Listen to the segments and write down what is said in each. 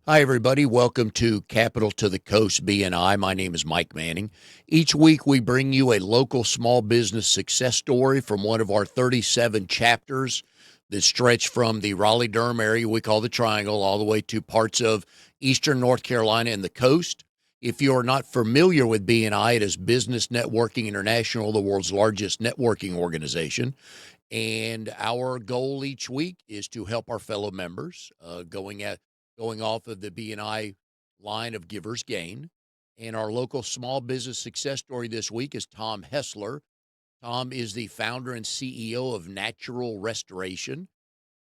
Hi, everybody. Welcome to Capital to the Coast BNI. My name is Mike Manning. Each week, we bring you a local small business success story from one of our 37 chapters that stretch from the Raleigh Durham area we call the Triangle all the way to parts of eastern North Carolina and the coast. If you are not familiar with BNI, it is Business Networking International, the world's largest networking organization. And our goal each week is to help our fellow members going off of the BNI line of givers gain. And our local small business success story this week is Tom Hessler. Tom is the founder and CEO of Natural Restoration.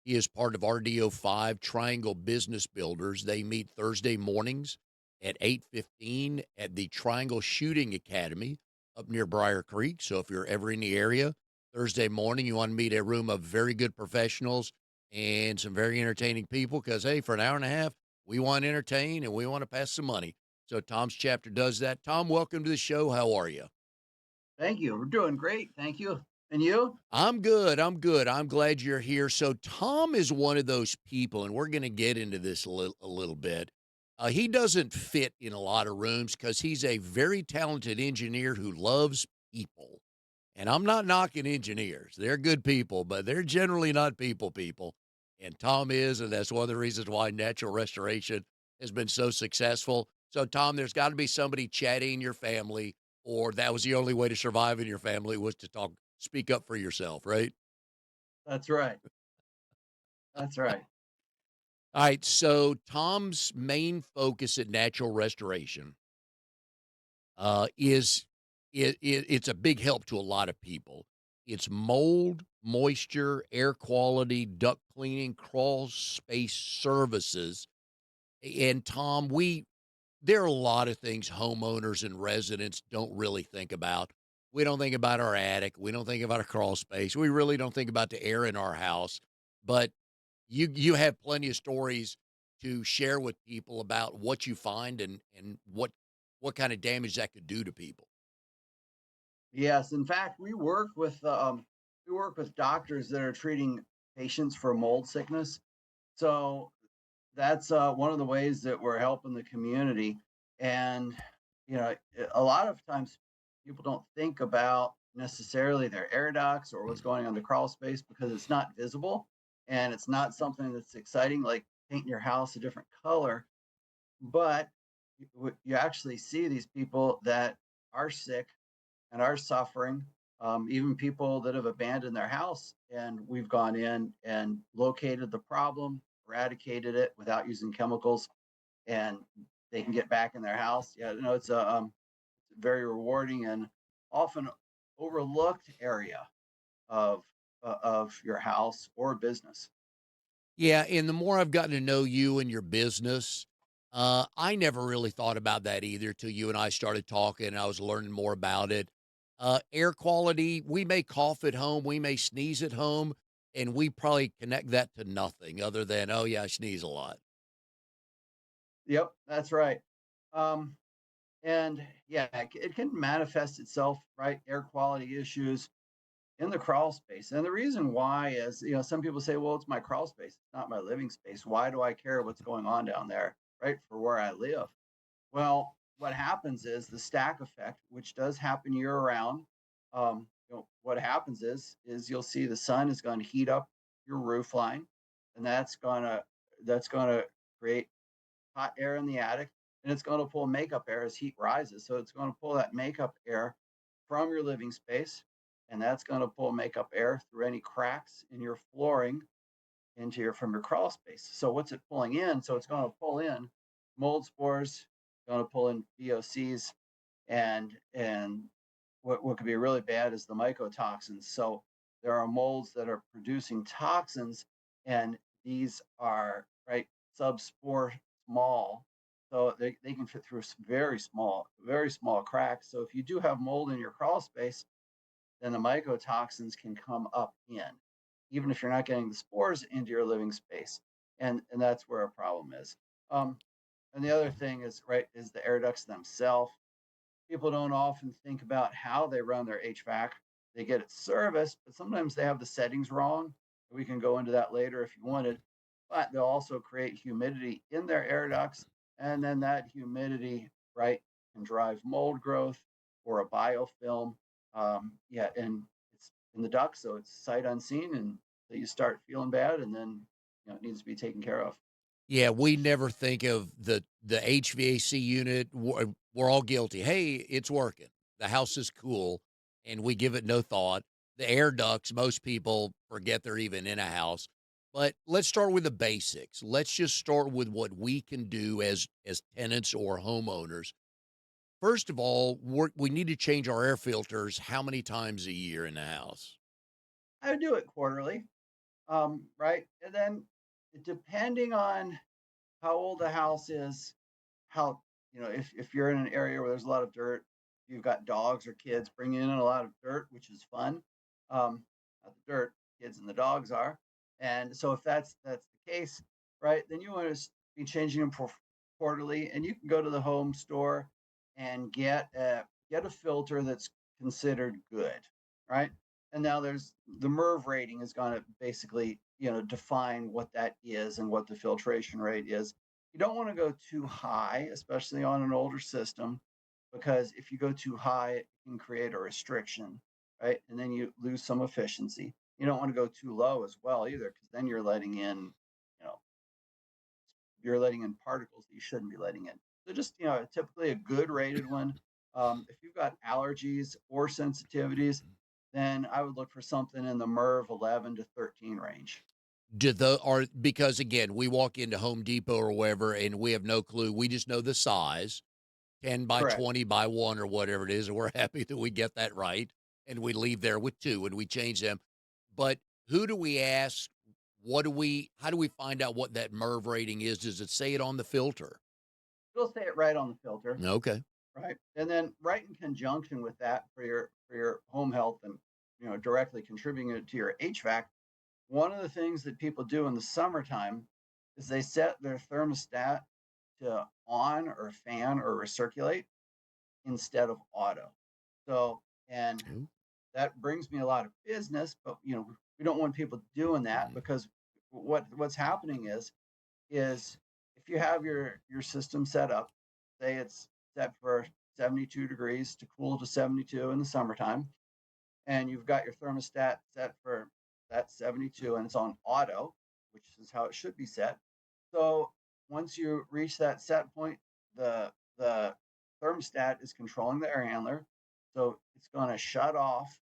He is part of RDO5 Triangle Business Builders. They meet Thursday mornings at 8:15 at the Triangle Shooting Academy up near Briar Creek. So if you're ever in the area, Thursday morning, you want to meet a room of very good professionals and some very entertaining people because, hey, for an hour and a half, we want to entertain and we want to pass some money. So Tom's chapter does that. Tom, welcome to the show. How are you? Thank you. We're doing great. Thank you. And you? I'm good. I'm good. I'm glad you're here. So Tom is one of those people, and we're going to get into this a little bit. He doesn't fit in a lot of rooms because he's a very talented engineer who loves people. And I'm not knocking engineers; they're good people, but they're generally not people. And Tom is, and that's one of the reasons why natural restoration has been so successful. So, Tom, there's got to be somebody chatting in your family, or that was the only way to survive in your family was to speak up for yourself, right? That's right. That's right. All right. So Tom's main focus at natural restoration is it's a big help to a lot of people. It's mold, moisture, air quality, duct cleaning, crawl space services. And Tom, we there are a lot of things homeowners and residents don't really think about. We don't think about our attic. We don't think about our crawl space. We really don't think about the air in our house. But you have plenty of stories to share with people about what you find and what kind of damage that could do to people. Yes. In fact, we work with doctors that are treating patients for mold sickness. So that's one of the ways that we're helping the community. And a lot of times people don't think about necessarily their air ducts or what's going on in the crawl space because it's not visible and it's not something that's exciting like painting your house a different color. But you actually see these people that are sick and are suffering, even people that have abandoned their house. And we've gone in and located the problem, eradicated it without using chemicals, and they can get back in their house. Yeah, it's a very rewarding and often overlooked area of of your house or business. Yeah, and the more I've gotten to know you and your business, I never really thought about that either till you and I started talking and I was learning more about it. Air quality, we may cough at home, we may sneeze at home, and we probably connect that to nothing other than, oh, yeah, I sneeze a lot. Yep, that's right. Um, and yeah, it can manifest itself, right? Air quality issues in the crawl space. And the reason why is, some people say, well, it's my crawl space, it's not my living space. Why do I care what's going on down there, right? For where I live. Well, what happens is the stack effect, which does happen year round. What happens is you'll see the sun is going to heat up your roof line, and that's gonna create hot air in the attic, and it's going to pull makeup air as heat rises. So it's going to pull that makeup air from your living space, and that's going to pull makeup air through any cracks in your flooring into your from your crawl space. So what's it pulling in? So it's going to pull in mold spores, going to pull in VOCs, and what could be really bad is the mycotoxins. So there are molds that are producing toxins, and these are right subspore small. So they can fit through very small cracks. So if you do have mold in your crawl space, then the mycotoxins can come up in, even if you're not getting the spores into your living space. And that's where a problem is. Um, and the other thing is right is the air ducts themselves. People don't often think about how they run their HVAC. They get it serviced, but sometimes they have the settings wrong. We can go into that later if you wanted. but they'll also create humidity in their air ducts. And then that humidity, right, can drive mold growth or a biofilm. Yeah, and it's in the duct, so it's sight unseen, and that you start feeling bad, and then it needs to be taken care of. Yeah, we never think of the HVAC unit. We're all guilty. Hey, it's working. The house is cool, and we give it no thought. The air ducts, most people forget they're even in a house. But let's start with the basics. Let's just start with what we can do as tenants or homeowners. First of all, we need to change our air filters how many times a year in the house? I would do it quarterly, right? And then depending on how old the house is, how if you're in an area where there's a lot of dirt, you've got dogs or kids bringing in a lot of dirt, which is fun. Not the dirt, kids and the dogs are, and so if that's the case, right, then you want to be changing them for quarterly, and you can go to the home store and get a filter that's considered good, right? And now there's the MERV rating is going to basically define what that is and what the filtration rate is. You don't want to go too high, especially on an older system, because if you go too high, it can create a restriction, right? And then you lose some efficiency. You don't want to go too low as well either, because then you know, you're letting in particles that you shouldn't be letting in. So just typically a good rated one. If you've got allergies or sensitivities, then I would look for something in the MERV 11 to 13 range. Do the are because again, we walk into Home Depot or wherever and we have no clue. We just know the size, 10 by Correct. 20 by 1 or whatever it is, and we're happy that we get that right, and we leave there with 2 and we change them. But who do we ask? How do we find out what that MERV rating is? Does it say it on the filter? You'll say it right on the filter. Okay. Right. And then right in conjunction with that for your home health and directly contributing to your HVAC, one of the things that people do in the summertime is they set their thermostat to on or fan or recirculate instead of auto. So and Ooh. that brings me a lot of business, but we don't want people doing that Mhm. because what's happening is if you have your system set up, say it's set for 72 degrees to cool to 72 in the summertime, and you've got your thermostat set for that 72 and it's on auto, which is how it should be set. So once you reach that set point, the thermostat is controlling the air handler. So it's going to shut off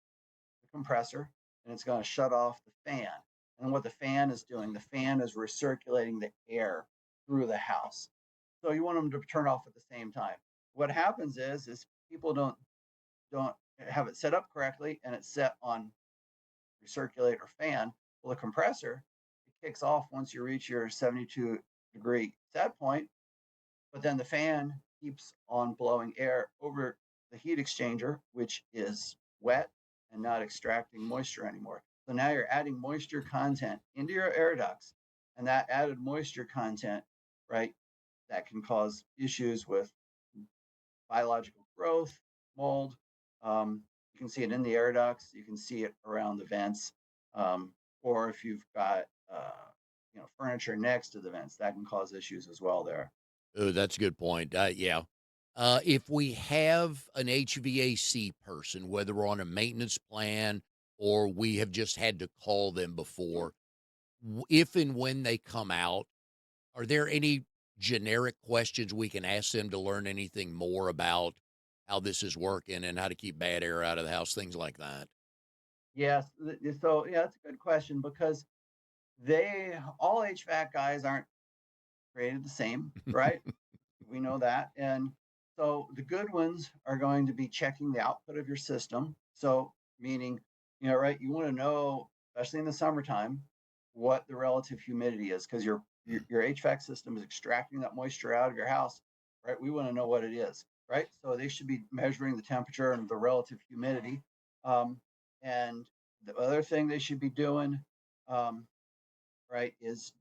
the compressor and it's going to shut off the fan. And what the fan is doing, the fan is recirculating the air through the house. So you want them to turn off at the same time. What happens is people don't have it set up correctly and it's set on recirculate or fan. Well, the compressor it kicks off once you reach your 72-degree set point, but then the fan keeps on blowing air over the heat exchanger, which is wet and not extracting moisture anymore. So now you're adding moisture content into your air ducts, and that added moisture content, right, that can cause issues with biological growth, mold. You can see it in the air ducts. You can see it around the vents, or if you've got furniture next to the vents, that can cause issues as well there. Oh, that's a good point. Yeah. If we have an HVAC person, whether we're on a maintenance plan or we have just had to call them before, if and when they come out, are there any generic questions we can ask them to learn anything more about how this is working and how to keep bad air out of the house, things like that? Yes. So yeah, that's a good question because they all HVAC guys aren't created the same, right? We know that. And so the good ones are going to be checking the output of your system. So, meaning, right, you want to know, especially in the summertime, what the relative humidity is because your HVAC system is extracting that moisture out of your house, right? We want to know what it is, right? So they should be measuring the temperature and the relative humidity. And the other thing they should be doing, um, right, is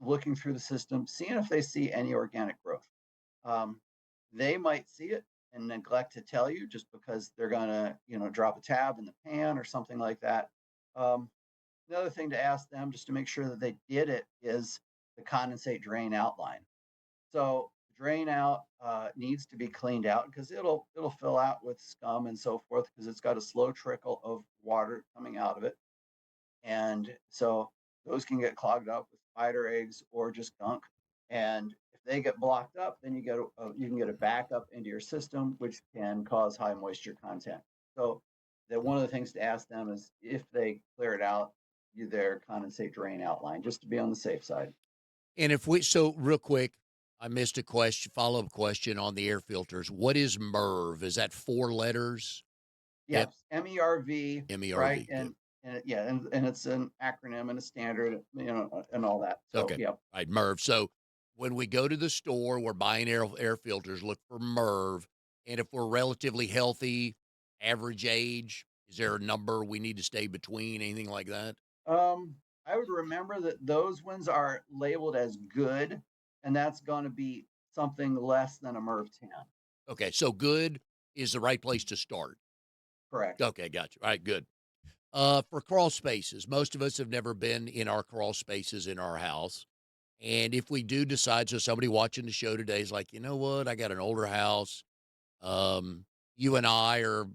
looking through the system, seeing if they see any organic growth. Um, they might see it and neglect to tell you just because they're gonna, drop a tab in the pan or something like that. Um, Another thing to ask them just to make sure that they did it is the condensate drain outline. So drain out needs to be cleaned out because it'll fill out with scum and so forth because it's got a slow trickle of water coming out of it, and so those can get clogged up with spider eggs or just gunk. And if they get blocked up, then you can get a backup into your system, which can cause high moisture content. So that one of the things to ask them is if they clear it out, their condensate drain outline, just to be on the safe side. And if we, so real quick, I missed a question, follow up question on the air filters. What is MERV? Is that 4 letters? Yep. Yes, MERV, right? MERV. Good. And it's an acronym and a standard, and all that. So Okay. yeah. All right. MERV. So when we go to the store, we're buying air filters, look for MERV. And if we're relatively healthy, average age, is there a number we need to stay between? Anything like that? I would remember that those ones are labeled as good, and that's going to be something less than a MERV 10. Okay. So good is the right place to start. Correct. Okay. Gotcha. All right. Good. For crawl spaces, most of us have never been in our crawl spaces in our house. And if we do decide, so somebody watching the show today is like, you know what, I got an older house. You and I are,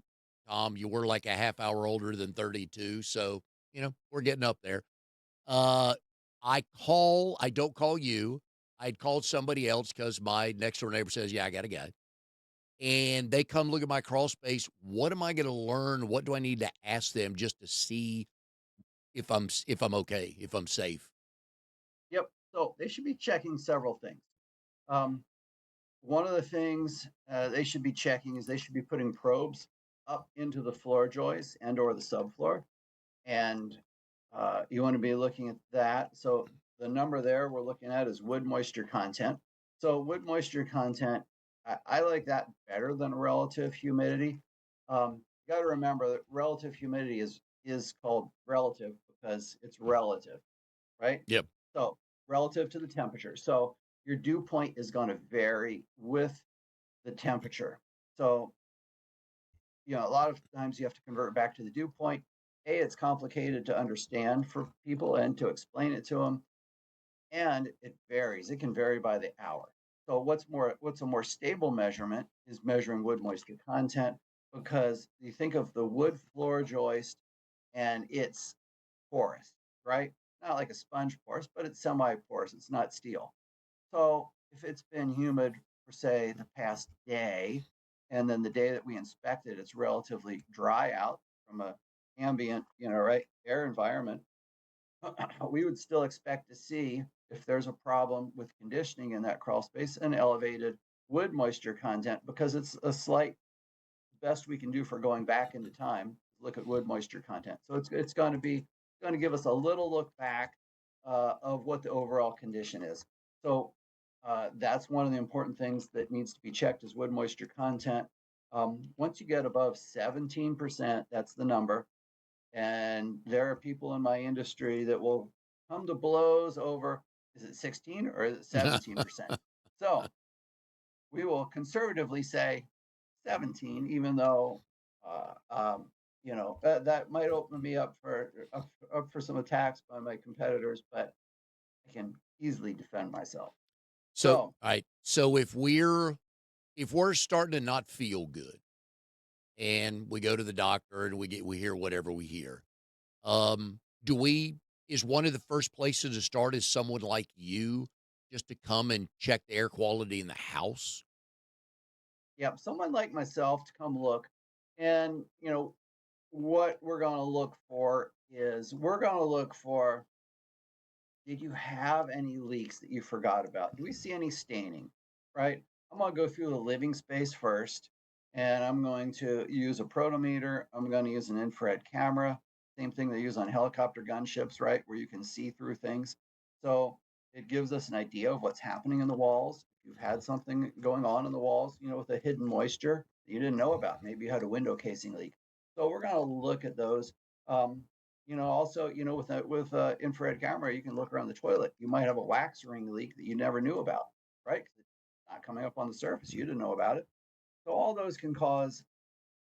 Tom, you were like a half hour older than 32. So, we're getting up there. Uh, I don't call you. I'd called somebody else because my next door neighbor says, yeah, I got a guy. And they come look at my crawl space. What am I going to learn? What do I need to ask them just to see if I'm okay, if I'm safe? Yep. So they should be checking several things. Um, One of the things they should be checking is they should be putting probes up into the floor joists and or the subfloor, and you want to be looking at that. So the number there we're looking at is wood moisture content. So wood moisture content, I like that better than relative humidity. You got to remember that relative humidity is called relative because it's relative, right? Yep. So relative to the temperature. So your dew point is going to vary with the temperature. So a lot of times you have to convert back to the dew point. It's complicated to understand for people and to explain it to them, and it varies. It can vary by the hour. So what's a more stable measurement is measuring wood moisture content, because you think of the wood floor joist and it's porous, right? Not like a sponge porous, but it's semi-porous. It's not steel. So if it's been humid for, say, the past day, and then the day that we inspect it, it's relatively dry out from a ambient, right, air environment, we would still expect to see, if there's a problem with conditioning in that crawl space, an elevated wood moisture content, because it's a slight best we can do for going back into time. Look at wood moisture content. So it's going to give us a little look back of what the overall condition is. So that's one of the important things that needs to be checked is wood moisture content. Once you get above 17%, that's the number. And there are people in my industry that will come to blows over, is it 16 or is it 17%? So we will conservatively say 17, even though that might open me up for some attacks by my competitors, but I can easily defend myself. So, all So, right. So if we're starting to not feel good and we go to the doctor and we hear whatever we hear, do we is one of the first places to start is someone like you just to come and check the air quality in the house? yeah, someone like myself to come look, and what we're going to look for is we're going to look for, did you have any leaks that you forgot about? Do we see any staining? Right? I'm going to go through the living space first, and I'm going to use a protometer. I'm going to use an infrared camera, same thing they use on helicopter gunships, right? Where you can see through things. So it gives us an idea of what's happening in the walls. If you've had something going on in the walls, with a hidden moisture that you didn't know about, maybe you had a window casing leak. So we're going to look at those. Also, with a infrared camera, you can look around the toilet. You might have a wax ring leak that you never knew about, right? 'Cause it's not coming up on the surface. You didn't know about it. So all those can cause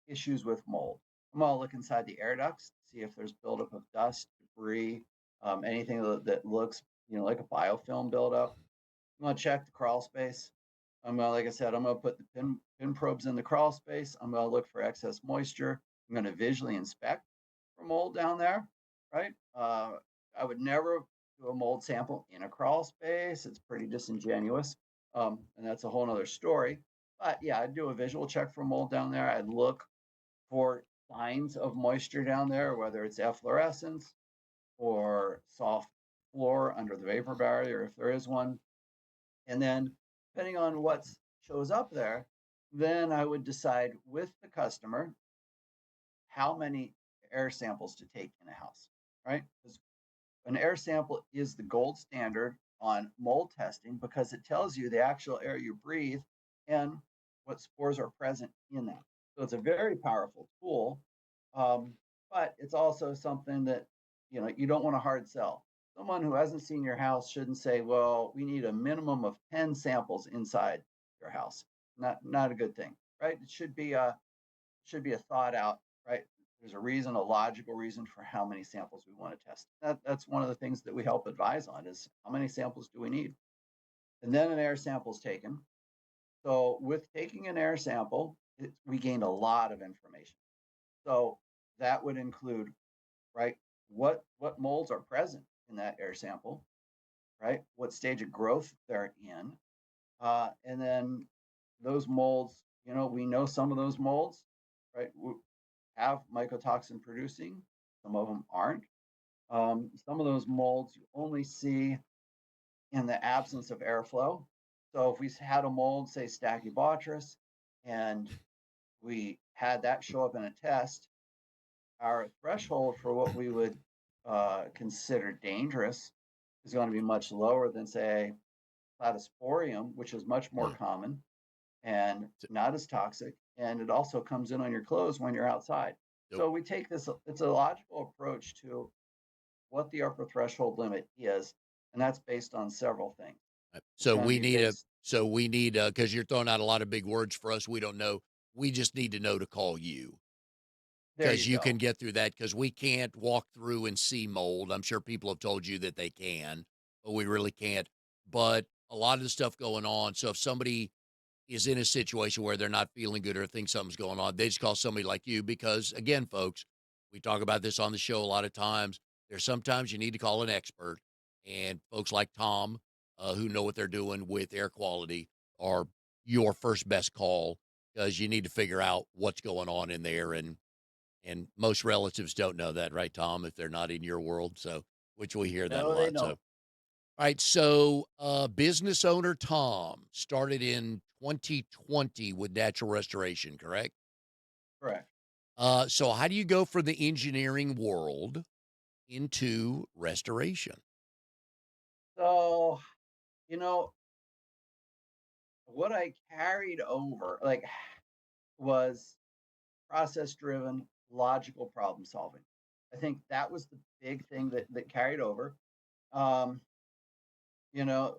issues with mold. I'm gonna look inside the air ducts, see if there's buildup of dust, debris, anything that looks like a biofilm buildup. I'm gonna check the crawl space. Like I said, I'm gonna put the pin probes in the crawl space. I'm gonna look for excess moisture. I'm gonna visually inspect for mold down there, right? I would never do a mold sample in a crawl space. It's pretty disingenuous, and that's a whole nother story. But yeah, I'd do a visual check for mold down there. I'd look for signs of moisture down there, whether it's efflorescence or soft floor under the vapor barrier, if there is one. And then, depending on what shows up there, then I would decide with the customer how many air samples to take in a house, right? Because an air sample is the gold standard on mold testing because it tells you the actual air you breathe and what spores are present in that. So it's a very powerful tool, um, but it's also something that you don't want to hard sell. Someone who hasn't seen your house shouldn't say, "Well, we need a minimum of 10 samples inside your house." Not a good thing, right? It should be a thought out, right? There's a reason, a logical reason for how many samples we want to test. That's one of the things that we help advise on is how many samples do we need? And then an air sample is taken. So with taking an air sample, we gained a lot of information. So that would include, right, what molds are present in that air sample, right? What stage of growth they're in, and then those molds. We know some of those molds, right? Have mycotoxin producing. Some of them aren't. Some of those molds you only see in the absence of airflow. So if we had a mold, say Stachybotrys, and we had that show up in a test, our threshold for what we would consider dangerous is going to be much lower than, say, Cladosporium, which is much more Hmm. common and not as toxic. And it also comes in on your clothes when you're outside. So, So we take this, it's a logical approach to what the upper threshold limit is. And that's based on several things. It's so going to we be need a based, so we need because you're throwing out a lot of big words for us. We don't know. We just need to know to call you there you because you can go. get through that because we can't walk through and see mold. I'm sure people have told you that they can, but we really can't. But a lot of the stuff going on. So if somebody is in a situation where they're not feeling good or think something's going on, they just call somebody like you because, again, folks, we talk about this on the show a lot of times. There's sometimes you need to call an expert, and folks like Tom, who know what they're doing with air quality, are your first best call because you need to figure out what's going on in there. And most relatives don't know that, right, Tom, if they're not in your world. So, which we hear that a No, they lot. So, don't. all right. So, business owner Tom started in 2020 with natural restoration, correct? Correct. So how do you go from the engineering world into restoration? So, you know, what I carried over, like, was process driven, logical problem solving. I think that was the big thing that carried over. Um,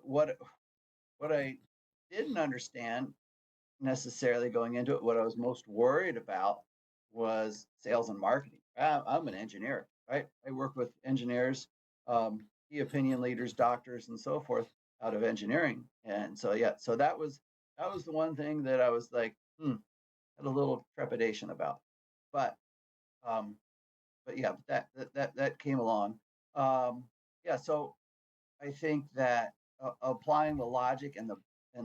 what I didn't understand necessarily going into it, what I was most worried about was sales and marketing. I'm an engineer, right? I work with engineers, key opinion leaders, doctors, and so forth out of engineering. And so yeah, so that was the one thing that I was like, had a little trepidation about. But um, but yeah, that came along. Yeah, so I think that applying the logic and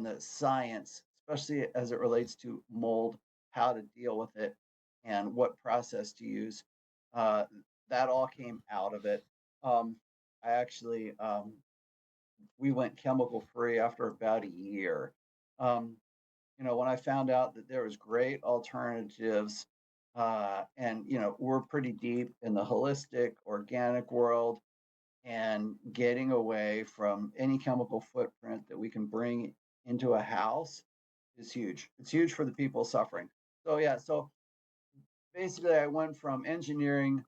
the science, especially as it relates to mold, how to deal with it, and what process to use, uh, that all came out of it. Um, I actually we went chemical free after about a year. Um, when I found out that there was great alternatives, and we're pretty deep in the holistic organic world and getting away from any chemical footprint that we can bring into a house is huge. It's huge for the people suffering. So yeah, so basically I went from engineering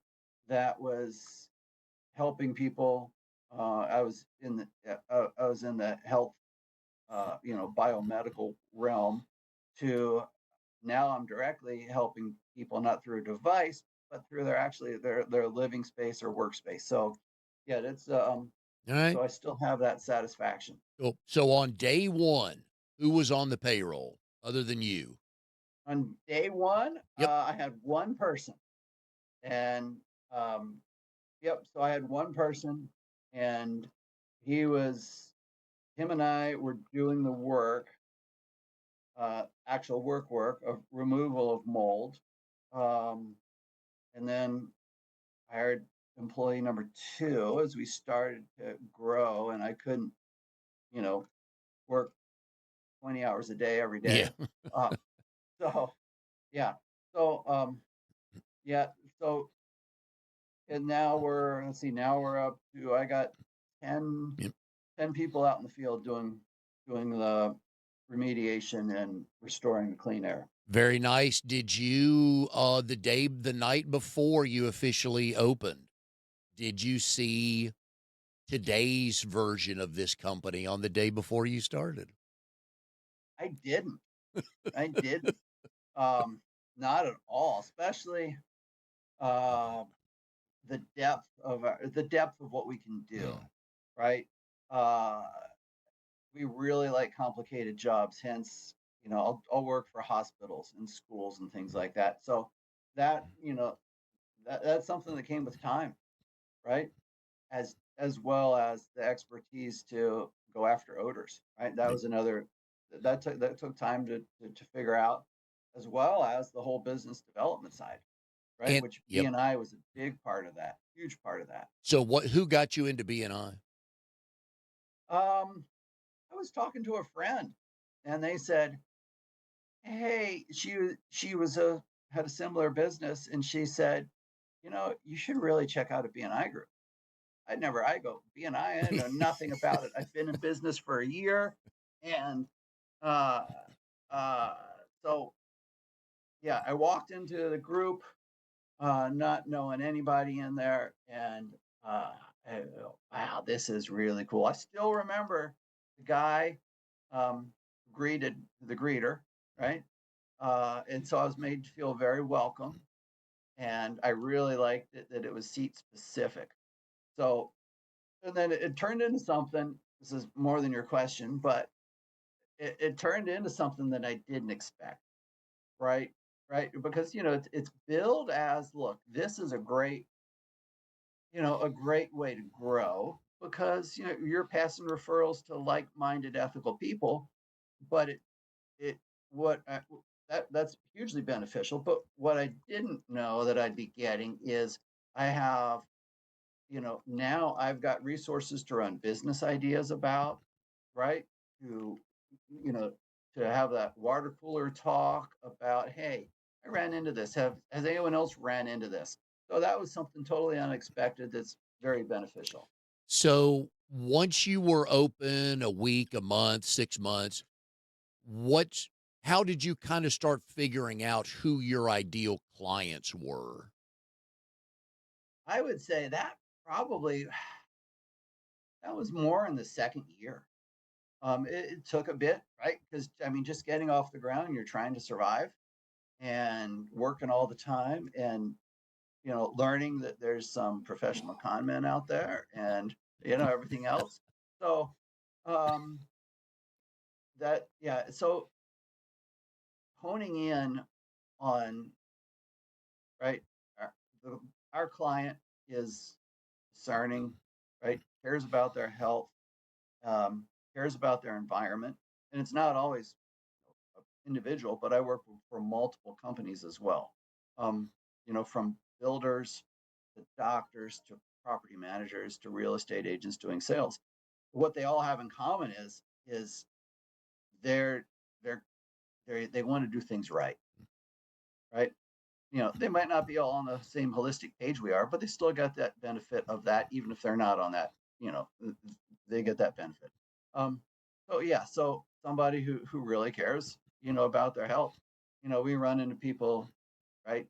that was helping people. I was in the health, biomedical realm to now I'm directly helping people not through a device, but through their living space or workspace. So yeah, that's All right. So I still have that satisfaction. Cool. So on day one, who was on the payroll other than you? On day one, Yep. I had one person, and um, yep. So I had one person, and he was him and I were doing the work, actual work of removal of mold, um, and then I hired employee number two as we started to grow, and I couldn't, you know, work 20 hours a day every Yeah. day. Uh, so yeah, so yeah, so and now we're let's see, now we're up to I got 10, Yep. 10 people out in the field doing the remediation and restoring the clean air. Very nice. Did you the night before you officially opened, did you see today's version of this company on the day before you started? I didn't. I didn't. Um, Not at all, especially uh the depth of what we can do, Mm. right? Uh we really like complicated jobs, hence, I'll work for hospitals and schools and things like that. So that, that's something that came with time, right? As well as the expertise to go after odors, right? That Yep. was another that took time to figure out, as well as the whole business development side, right? And Which yep. BNI was a big part of that, huge part of that. So who got you into BNI? Um, I was talking to a friend, and they said, "Hey," she was a had a similar business, and she said, "You should really check out a BNI group." I go, "BNI? I know nothing about it. I've been in business for a year." And uh, uh, so, yeah, I walked into the group, not knowing anybody in there, and I go, wow, this is really cool. I still remember the guy um, greeted the greeter, right? And so I was made to feel very welcome, and I really liked it that it was seat specific. So, and then it turned into something. This is more than your question, but it turned into something that I didn't expect, right? Right, because it's billed as, look, this is a great way to grow, because you're passing referrals to like-minded ethical people. But it what that's hugely beneficial. But what I didn't know that I'd be getting is, I have now I've got resources to run business ideas about, right? To you know to have that water cooler talk about, hey, I ran into this. Has anyone else ran into this? So that was something totally unexpected that's very beneficial. So once you were open a week, a month, 6 months, what how did you kind of start figuring out who your ideal clients were? I would say that probably that was more in the second year. It took a bit, right? Because I mean, just getting off the ground, you're trying to survive and working all the time, and learning that there's some professional con men out there, and everything else. So um, so honing in on, right, our, our client is discerning, right, cares about their health, um, cares about their environment, and it's not always individual, but I work for multiple companies as well. Um, from builders to doctors to property managers to real estate agents doing sales. What they all have in common is they're they're they want to do things right, right? They might not be all on the same holistic page we are, but they still got that benefit of that, even if they're not on that. They get that benefit. Um, so yeah, so somebody who really cares, about their health. We run into people, right,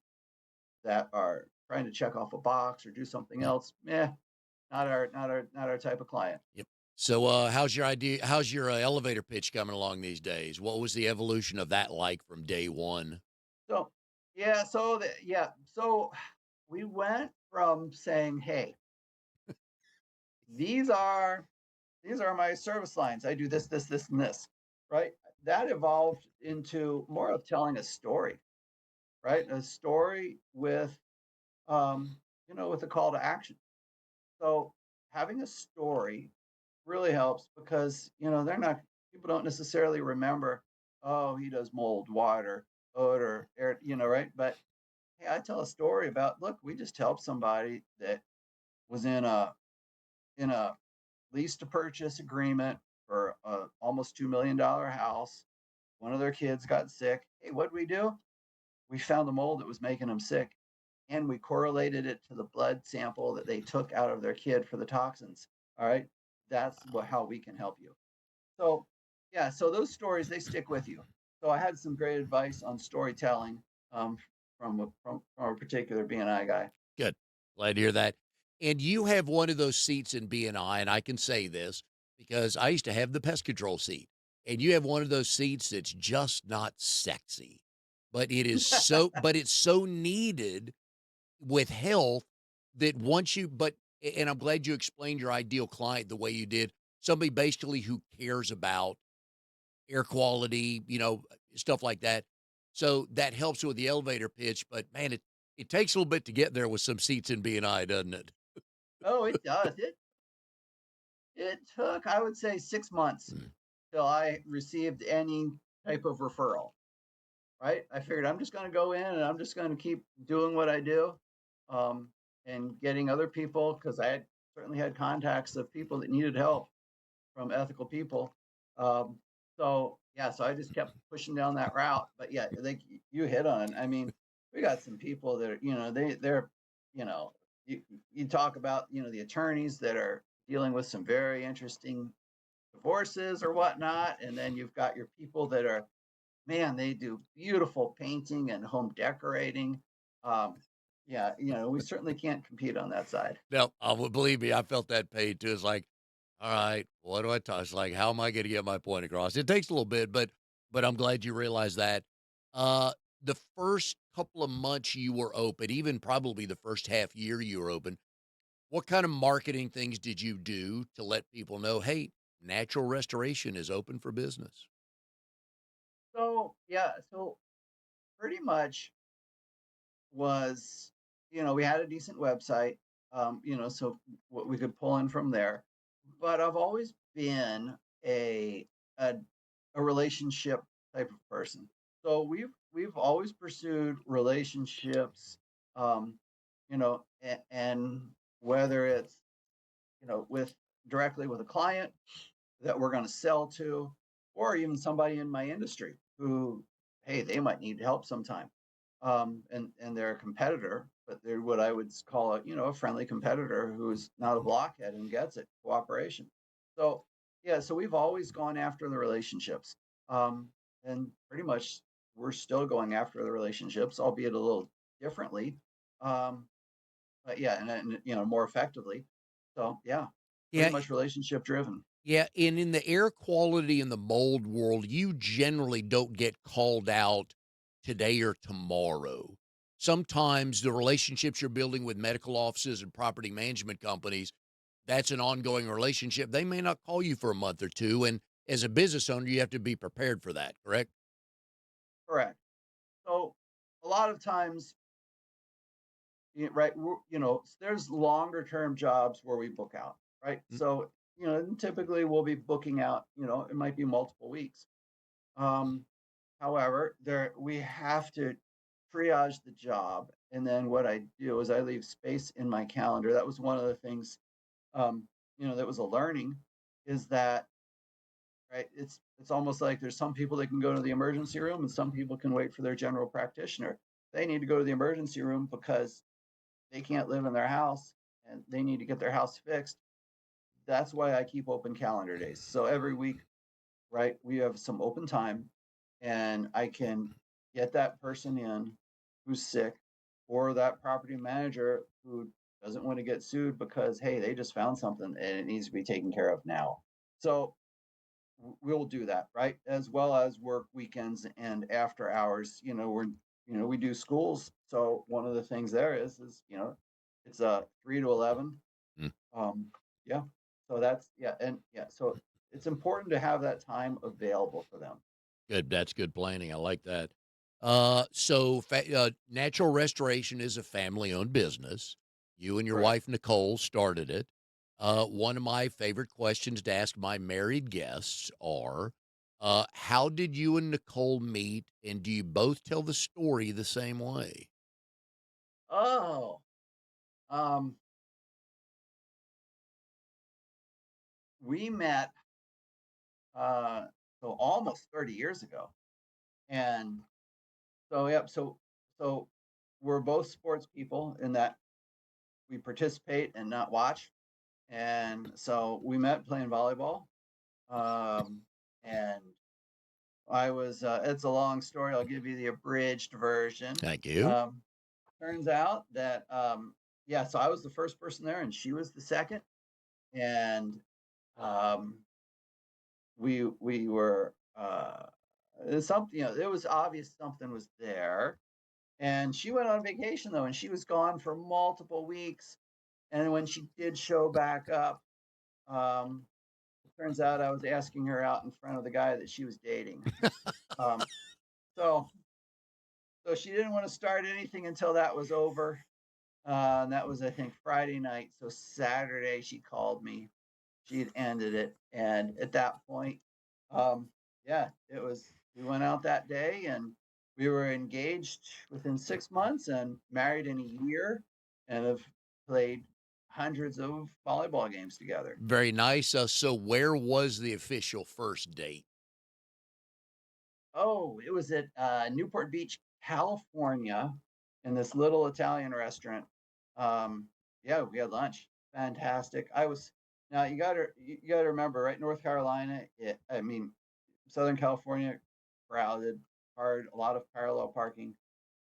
that are trying to check off a box or do something Yep. else. Not our type of client. Yep. So how's your elevator pitch coming along these days? What was the evolution of that like from day one? So so we went from saying, hey, these are these are my service lines. I do this, this, this, and this, right? That evolved into more of telling a story, right? A story with, with a call to action. So having a story really helps because, they're not, people don't necessarily remember, oh, he does mold, water, odor, air, right? But hey, I tell a story about, look, we just helped somebody that was in a lease to purchase agreement for a almost $2 million house. One of their kids got sick. Hey, what did we do? We found the mold that was making them sick, and we correlated it to the blood sample that they took out of their kid for the toxins. All right, that's how we can help you. So, yeah, so those stories, they stick with you. So I had some great advice on storytelling, um, from a particular BNI guy. Good. Glad to hear that. And you have one of those seats in BNI, and I can say this because I used to have the pest control seat. And you have one of those seats that's just not sexy, but it's so needed with health that once you, but, and I'm glad you explained your ideal client the way you did. Somebody basically who cares about air quality, stuff like that. So that helps with the elevator pitch. But man, it takes a little bit to get there with some seats in BNI, doesn't it? Oh, it does. It took, I would say, 6 months Mm. till I received any type of referral. Right? I figured I'm just going to go in and I'm just going to keep doing what I do, um, and getting other people because I had certainly had contacts of people that needed help from ethical people. Um, so yeah, so I just kept pushing down that route. But yeah, I think you hit on it. I mean, we got some people that are, they're, you know, you, you talk about, the attorneys that are dealing with some very interesting divorces or whatnot, and then you've got your people that are, man, they do beautiful painting and home decorating. Um, yeah, we certainly can't compete on that side. No, believe me, I felt that pain too. It's like, all right, what do I touch? Like, how am I going to get my point across? It takes a little bit, but I'm glad you realized that. Uh, the first couple of months you were open, even probably the first half year you were open, what kind of marketing things did you do to let people know, hey, natural restoration is open for business? So yeah, so pretty much was, we had a decent website, so what we could pull in from there. But I've always been a a relationship type of person. So we've always pursued relationships, and whether it's, with directly with a client that we're going to sell to, or even somebody in my industry who, hey, they might need help sometime, and they're a competitor, but they're what I would call a friendly competitor who's not a blockhead and gets it, cooperation. So yeah, so we've always gone after the relationships, and pretty much we're still going after the relationships, albeit a little differently. Um, but yeah, and more effectively. So yeah, pretty Yeah, much relationship driven. yeah, and in the air quality and the mold world, you generally don't get called out today or tomorrow. Sometimes the relationships you're building with medical offices and property management companies, that's an ongoing relationship. They may not call you for a month or two, and as a business owner, you have to be prepared for that, correct? Correct. So a lot of times, right, there's longer term jobs where we book out, right? Mm, So and typically we'll be booking out. It might be multiple weeks. Um, However, there we have to triage the job, and then what I do is I leave space in my calendar. That was one of the things, that was a learning, is that, right? It's almost like there's some people that can go to the emergency room, and some people can wait for their general practitioner. They need to go to the emergency room because they can't live in their house and they need to get their house fixed. That's why I keep open calendar days. So every week, right, we have some open time, and I can get that person in who's sick, or that property manager who doesn't want to get sued because, hey, they just found something and it needs to be taken care of now. So we'll do that, right? As well as work weekends and after hours. We do schools. So one of the things there is it's a 3 to 11. mm. Um, Yeah. So that's yeah, and yeah, so it's important to have that time available for them. Good. That's good planning. I like that. Natural Restoration is a family-owned business. You and your Correct. wife Nicole started it. One of my favorite questions to ask my married guests are, how did you and Nicole meet, and do you both tell the story the same way? Oh, um, we met uh so almost 30 years ago. And so yep, so we're both sports people in that we participate and not watch. And so we met playing volleyball. Um and I was it's a long story. I'll give you the abridged version. Thank you. Um turns out that yeah, so I was the first person there and she was the second. And um we were something, it was obvious something was there. And she went on vacation though, and she was gone for multiple weeks. And when she did show back up, um, it turns out I was asking her out in front of the guy that she was dating. Um, so so she didn't want to start anything until that was over. And that was, I think, Friday night. So Saturday she called me. She'd ended it. And at that point, um, yeah, it was, we went out that day and we were engaged within 6 months and married in a year and have played hundreds of volleyball games together. Very nice. So where was the official first date? Oh, it was at Newport Beach, California, in this little Italian restaurant. Yeah, we had lunch. Fantastic. I was now you gotta remember, right? North Carolina, I mean, Southern California, crowded, hard, a lot of parallel parking.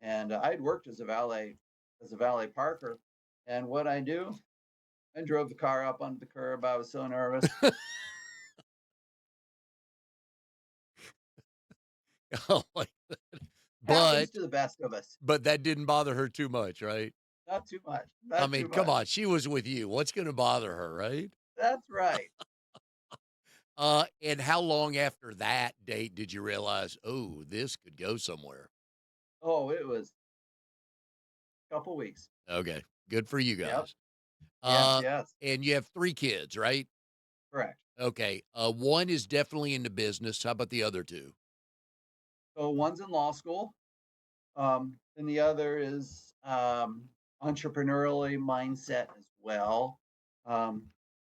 And I had worked as a valet parker. And what I do, I drove the car up onto the curb. I was so nervous. Oh, my Happens but to the best of us. but that didn't bother her too much, right? Not too much. I Not too mean, come much. on, she was with you. What's gonna bother her, right? That's right. And how long after that date did you realize, "Oh, this could go somewhere"? Oh, it was a couple weeks. Okay, good for you Yep. guys. Yes, Uh, yes. and you have 3 kids, right? Correct. Okay, 1 is definitely into business. How about the other 2? So one's in law school, and the other is entrepreneurially mindset as well. Um,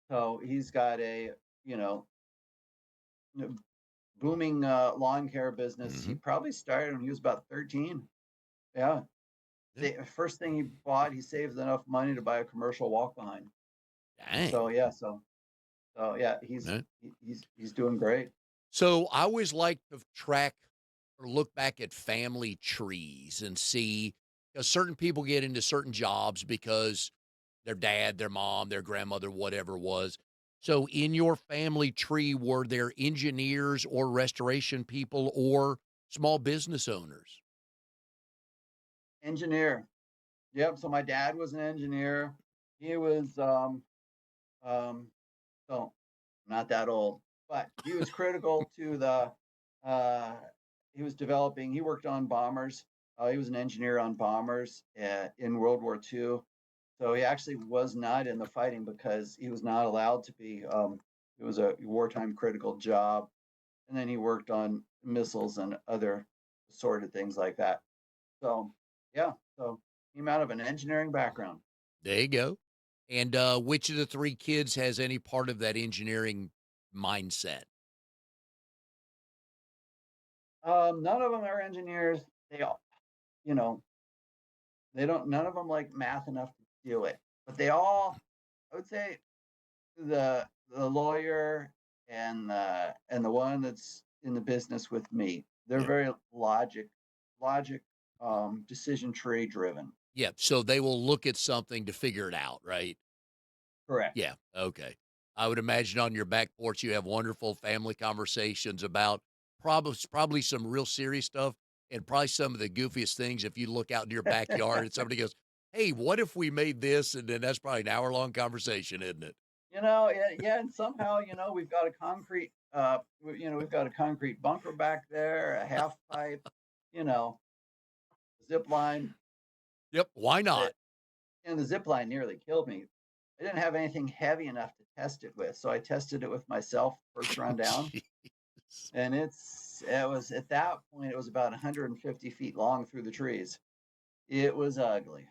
so he's got a you know n- booming lawn care business. He Mhm. probably started when he was about 13. Yeah. Yeah. First thing he bought, he saved enough money to buy a commercial walk behind. Dang. So yeah, so yeah, Right. he's doing great. So, I always like to track or look back at family trees and see, 'cause certain people get into certain jobs because their dad, their mom, their grandmother, whatever it was. So in your family tree, were there engineers or restoration people or small business owners? Engineer. Yep. So my dad was an engineer. He was um so not that old, but he was critical to the uh he was developing, he worked on bombers. He was an engineer on bombers in World War II. So he actually was not in the fighting because he was not allowed to be. It was a wartime critical job. And then he worked on missiles and other assorted things like that. So yeah, so came out of an engineering background. There you go. And which of the 3 kids has any part of that engineering mindset? None of them are engineers. They all, you know, they don't. None of them like math enough to do it. But they all, I would say, the lawyer and the one that's in the business with me, they're Yeah. very logic, decision tree driven. Yeah, so they will look at something to figure it out, right? Correct. Yeah, okay. I would imagine on your back porch, you have wonderful family conversations about probably some real serious stuff and probably some of the goofiest things if you look out into your backyard and somebody goes, "Hey, what if we made this?" And then that's probably an hour-long conversation, isn't it? Yeah, yeah, and somehow, we've got a concrete, we've got a concrete bunker back there, a half pipe, you know, zip line. Yep. Why That not? and the zip line nearly killed me. I didn't have anything heavy enough to test it with, so I tested it with myself first run down, Jeez. and it was at that point it was about 150 feet long through the trees. It was ugly.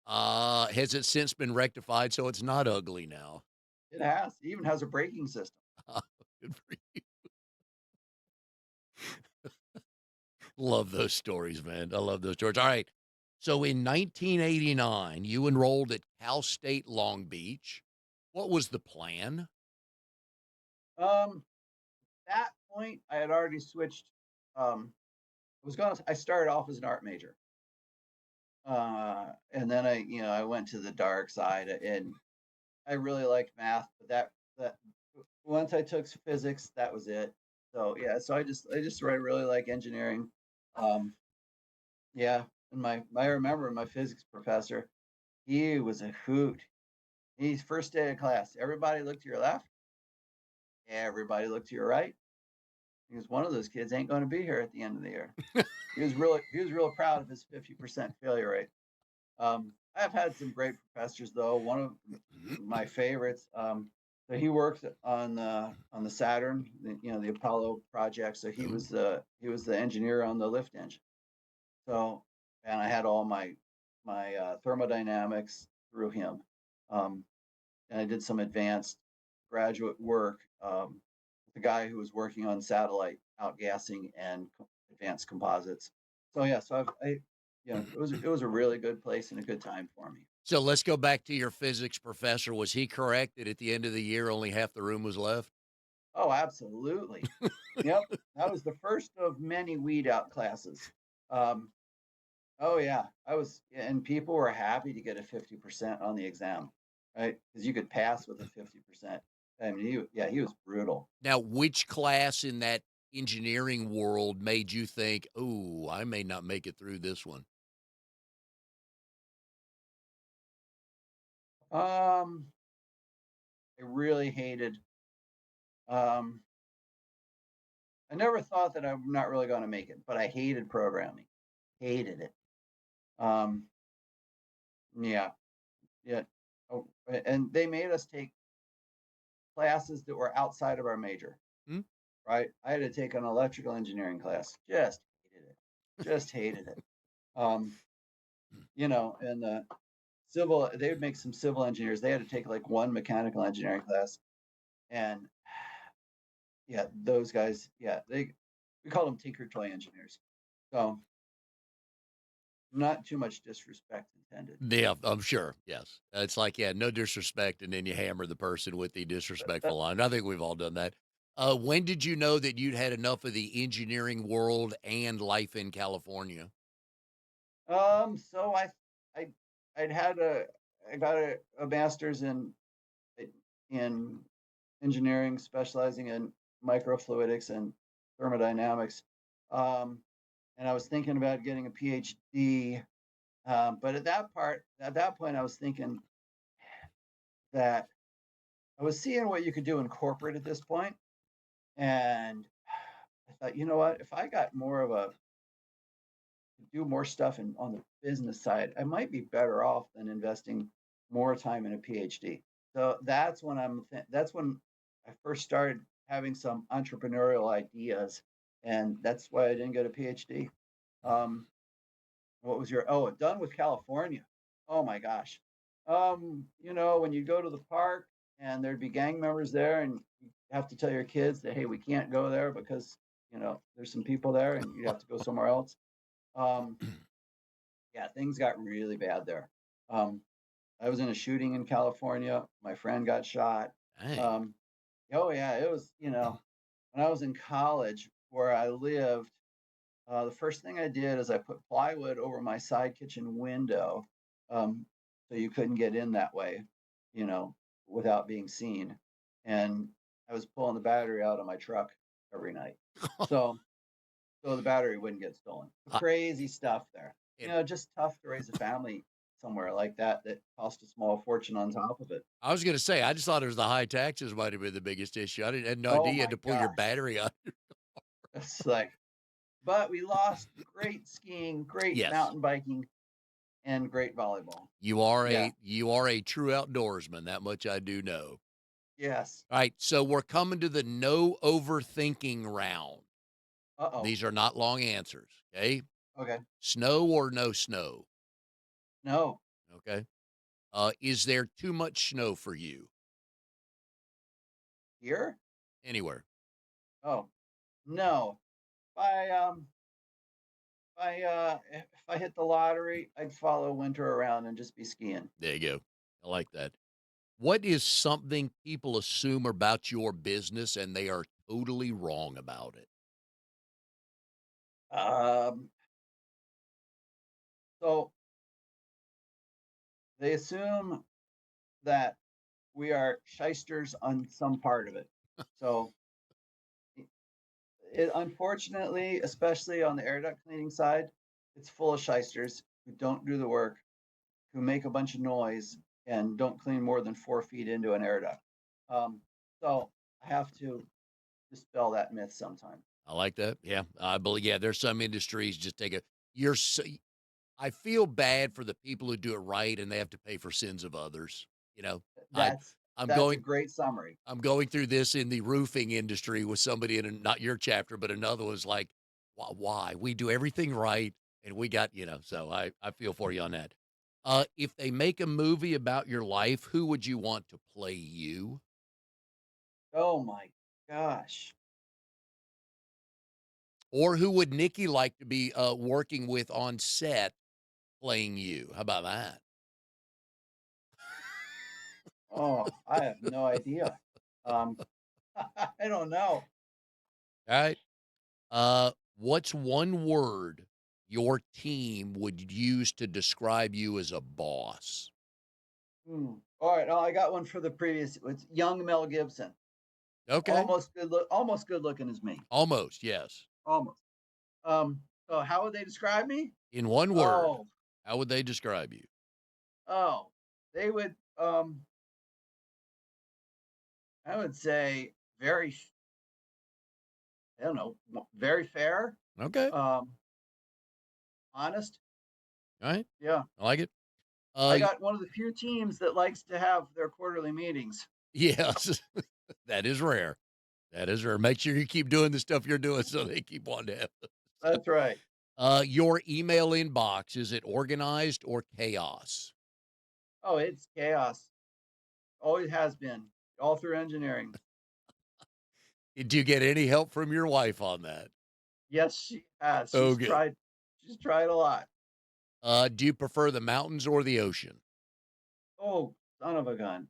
Has it since been rectified so it's not ugly now? It even has a braking system. Good for you. Love those stories, man. I love those stories. All right. So in 1989, you enrolled at Cal State Long Beach. What was the plan? Um, that point, I had already switched. I started off as an art major, and then I went to the dark side, and I really liked math, but that once I took physics, that was it. So yeah, so I really like engineering. Um, yeah, and I remember my physics professor. He was a hoot. He's first day of class. Everybody looked to your left. Everybody looked to your right. Because one of those kids ain't going to be here at the end of the year. He was real proud of his 50% failure rate. I've had some great professors though. One of my favorites. So he worked on the Saturn, the Apollo project. So Ooh. he was the engineer on the lift engine. So, and I had all my thermodynamics through him. Um, and I did some advanced graduate work with the guy who was working on satellite outgassing and advanced composites. So yeah, it was a really good place and a good time for me. So let's go back to your physics professor. Was he correct that at the end of the year only half the room was left? Oh, absolutely. Yep, that was the first of many weed out classes. Um, oh yeah, and people were happy to get a 50% on the exam, right? Because you could pass with a 50%. I mean, he was brutal. Now, which class in that engineering world made you think, "Oh, I may not make it through this one"? Um, I really hated. Um, I never thought that I'm not really going to make it, but I hated programming. Hated it. Um, yeah, yeah. Oh, and they made us take classes that were outside of our major. Hmm? Right? I had to take an electrical engineering class. Just hated it. Just hated it. Um, and they would make some civil engineers. They had to take like one mechanical engineering class, and yeah, those guys, yeah, we called them tinker toy engineers. So not too much disrespect intended. Yeah, I'm sure. Yes. It's like, yeah, no disrespect, and then you hammer the person with the disrespectful line. I think we've all done that. When did you know that you'd had enough of the engineering world and life in California? So I I'd had a I got a master's in engineering, specializing in microfluidics and thermodynamics. Um, and I was thinking about getting a PhD. But at that point, I was thinking that I was seeing what you could do in corporate at this point, and I thought, you know what? If I got more of a do more stuff on the business side, I might be better off than investing more time in a PhD. So that's when I first started having some entrepreneurial ideas, and that's why I didn't get a PhD. Um, what was your done with California? Oh my gosh. When you go to the park and there'd be gang members there, and you have to tell your kids that hey, we can't go there because there's some people there, and you have to go somewhere else. Um, yeah, things got really bad there. Um, I was in a shooting in California. My friend got shot. Dang. Um, oh yeah, it was when I was in college where I lived. The first thing I did is I put plywood over my side kitchen window, um, so you couldn't get in that way, you know, without being seen. And I was pulling the battery out of my truck every night. So so the battery wouldn't get stolen. I, Crazy stuff there. and Just tough to raise a family somewhere like that that cost a small fortune on top of it. I was gonna say, I just thought it was the high taxes might have been the biggest issue. I didn't had no Oh idea you had my to pull your gosh. battery out. It's like, but we lost great skiing, great Yes. mountain biking, and great volleyball. Yeah. You are a true outdoorsman, that much I do know. Yes. Alright, so we're coming to the no overthinking round. Uh-oh. These are not long answers, okay? Okay. Snow or no snow? No. Okay. Is there too much snow for you? Here? Anywhere. Oh, no. If if I hit the lottery, I'd follow winter around and just be skiing. There you go. I like that. What is something people assume about your business and they are totally wrong about it? Um, so they assume that we are shysters on some part of it. So unfortunately, especially on the air duct cleaning side, it's full of shysters who don't do the work, who make a bunch of noise and don't clean more than 4 feet into an air duct. Um, so I have to dispel that myth sometimes. I like that. Yeah. I believe, yeah, there's some industries just take a, you're so, I feel bad for the people who do it right and they have to pay for sins of others. You know, I, That's I'm that's a going, great summary. I'm going through this in the roofing industry with somebody in a, not your chapter, but another was like, why? We do everything right. And we got, so I feel for you on that. If they make a movie about your life, who would you want to play you? Oh my gosh. Or who would Nikki like to be working with on set playing you? How about that? Oh, I have no idea. Um, I don't know. All right. What's one word your team would use to describe you as a boss? Hmm. All right. Oh, I got one for the previous. It's young Mel Gibson. Okay. Almost good looking as me. Almost, yes. Almost. So how would they describe me? In one word, Oh, how would they describe you? oh, they would. I would say very. I don't know. Very fair. Okay. Um, honest. All right. Yeah. I like it. I Y- got one of the few teams that likes to have their quarterly meetings. yes. That is rare. That is rare. Make sure you keep doing the stuff you're doing so they keep wanting to have it. So, That's right. your email inbox, is it organized or chaos? Oh, it's chaos. Always has been. All through engineering. Did you get any help from your wife on that? Yes, she has. Oh, good. She's tried a lot. Do you prefer the mountains or the ocean? Oh, son of a gun.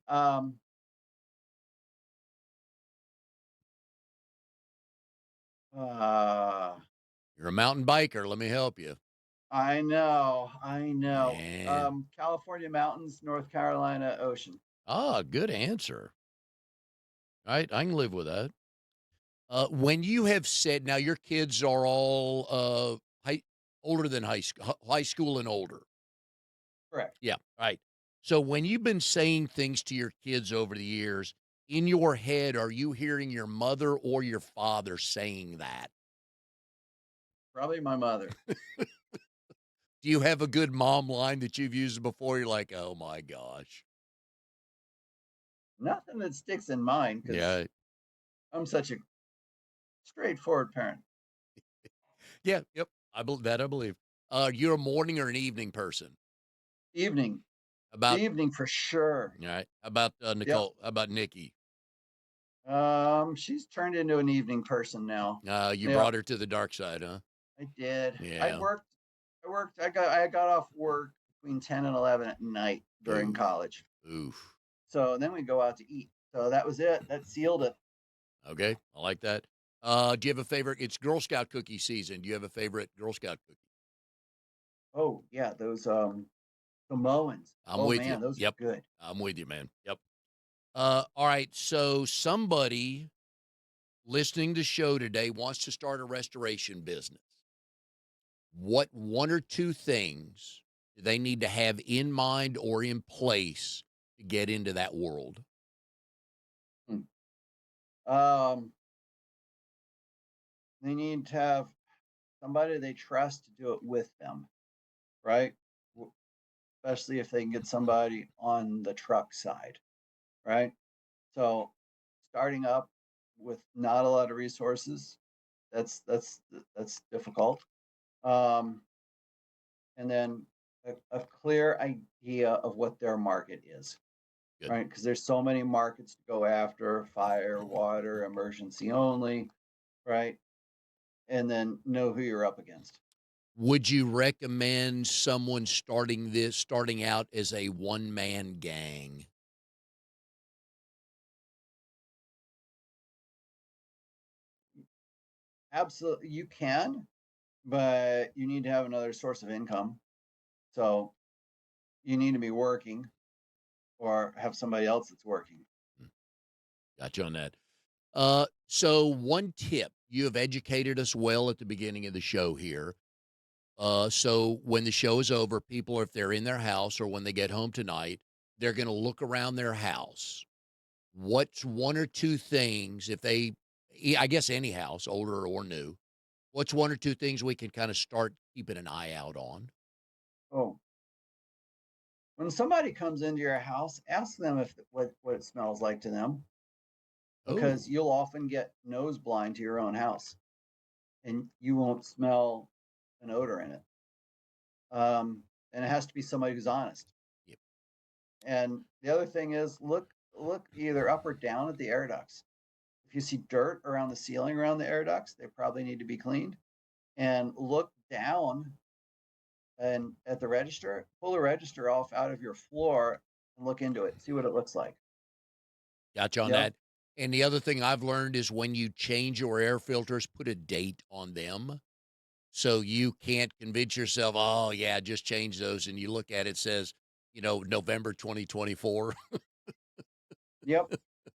Uh, You're a mountain biker. Let me help you. I know. Man. California mountains, North Carolina ocean. Ah, good answer. All right. I can live with that. When you have said, now your kids are all older than high school and older. Correct. Yeah. Right. So when you've been saying things to your kids over the years, in your head, are you hearing your mother or your father saying that? Probably my mother. Do you have a good mom line that you've used before? You're like, oh my gosh. Nothing that sticks in mind because Yeah. I'm such a straightforward parent. Yeah. Yep. I believe. You're a morning or an evening person? Evening, About, evening for sure. all right. How about Yep. Nicole? How about Nikki? She's turned into an evening person now. You Yeah, brought her to the dark side, huh? I did. Yeah. I got off work between 10 and 11 at night during Oof. college. Oof. So then we go out to eat. So that was it. That sealed it. Okay. I like that. Do you have a favorite? It's Girl Scout cookie season. Do you have a favorite Girl Scout cookie? Oh, yeah, those Samoans. I'm Oh with you. man, those are Yep. good. I'm with you, man. Yep. All right. So somebody listening to the show today wants to start a restoration business. What one or two things do they need to have in mind or in place to get into that world? Hmm. Um, they need to have somebody they trust to do it with them, right? Especially if they can get somebody on the truck side, right? So starting up with not a lot of resources, that's difficult. Um, and then a clear idea of what their market is, Good. right? Because there's so many markets to go after: fire, water, emergency only, right? And then know who you're up against. Would you recommend someone starting out as a one-man gang? Absolutely, you can, but you need to have another source of income. So you need to be working or have somebody else that's working. Hmm, got you on that. So one tip, you have educated us well at the beginning of the show here. So when the show is over, people, if they're in their house or when they get home tonight, they're going to look around their house. What's one or two things, if they, I guess any house, older or new, what's one or two things we can kind of start keeping an eye out on? Oh, when somebody comes into your house, ask them if what it smells like to them, Oh, because you'll often get nose blind to your own house and you won't smell an odor in it. And it has to be somebody who's honest. yep. And the other thing is look either up or down at the air ducts. If you see dirt around the ceiling around the air ducts, they probably need to be cleaned. And look down and at the register, pull the register off out of your floor and look into it, see what it looks like. Got you on Yep. that. And the other thing I've learned is when you change your air filters, put a date on them. So you can't convince yourself, oh, yeah, just change those. And you look at it, says, November 2024. Yep.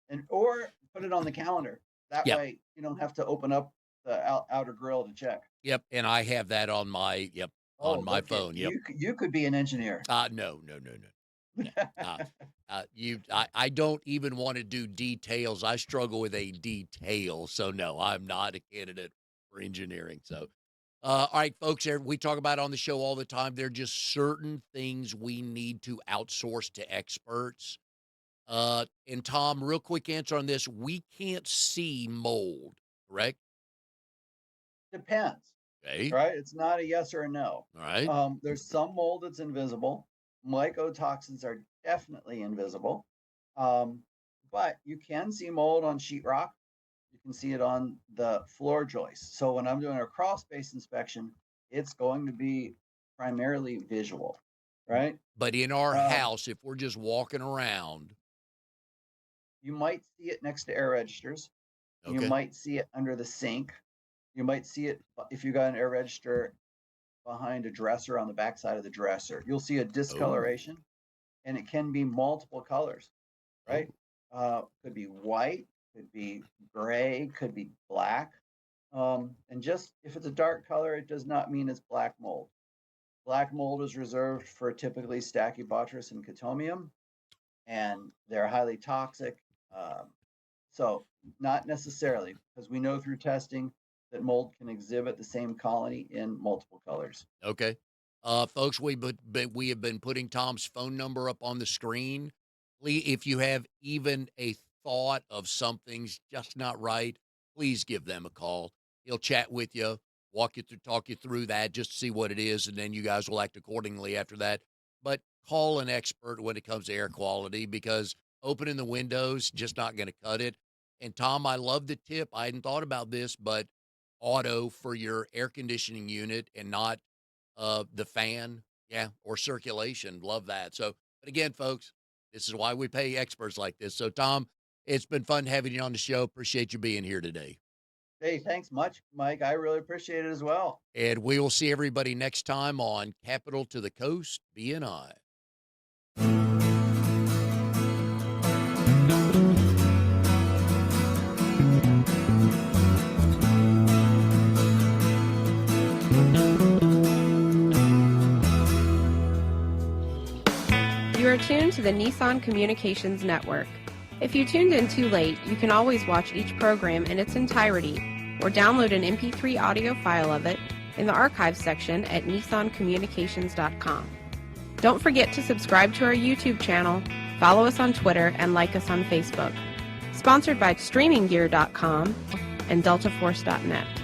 And or put it on the calendar. That Yep. way you don't have to open up the outer grill to check. Yep. And I have that on on Oh, my look at phone. Yep. you. You could be an engineer. No, no, no, no. No. I don't even want to do details. I struggle with a detail. So no, I'm not a candidate for engineering. So, all right, folks, we talk about on the show all the time. There are just certain things we need to outsource to experts. And Tom, real quick answer on this. We can't see mold, correct? Depends, Okay. right? It's not a yes or a no. All right. There's some mold that's invisible. Mycotoxins are definitely invisible. Um, but you can see mold on sheetrock. You can see it on the floor joists. So when I'm doing a crawl space inspection, it's going to be primarily visual, right? But in our Um, house, if we're just walking around, you might see it next to air registers. You okay. might see it under the sink. You might see it if you got an air register behind a dresser on the backside of the dresser. You'll see a Oh, discoloration, and it can be multiple colors, oh, right? Could be white, could be gray, could be black. And just if it's a dark color, it does not mean it's black mold. Black mold is reserved for typically Stachybotrys and Cotomium, and they're highly toxic. Um, so, not necessarily, because we know through testing that mold can exhibit the same colony in multiple colors. okay. Folks, we have been putting Tom's phone number up on the screen. Please, if you have even a thought of something's just not right, please give them a call. He'll chat with you, talk you through that, just to see what it is, and then you guys will act accordingly after that. But call an expert when it comes to air quality because opening the windows just not going to cut it. And Tom, I love the tip. I hadn't thought about this, but auto for your air conditioning unit and not the fan, yeah, or circulation. Love that. So, but again, folks, this is why we pay experts like this. So, Tom, it's been fun having you on the show. Appreciate you being here today. Hey, thanks much, Mike. I really appreciate it as well. And we will see everybody next time on Capital to the Coast BNI. tuned to the Nissan Communications Network. If you tuned in too late, you can always watch each program in its entirety or download an MP3 audio file of it in the archives section at nissancommunications.com. Don't forget to subscribe to our YouTube channel, follow us on Twitter, and like us on Facebook. Sponsored by StreamingGear.com and DeltaForce.net.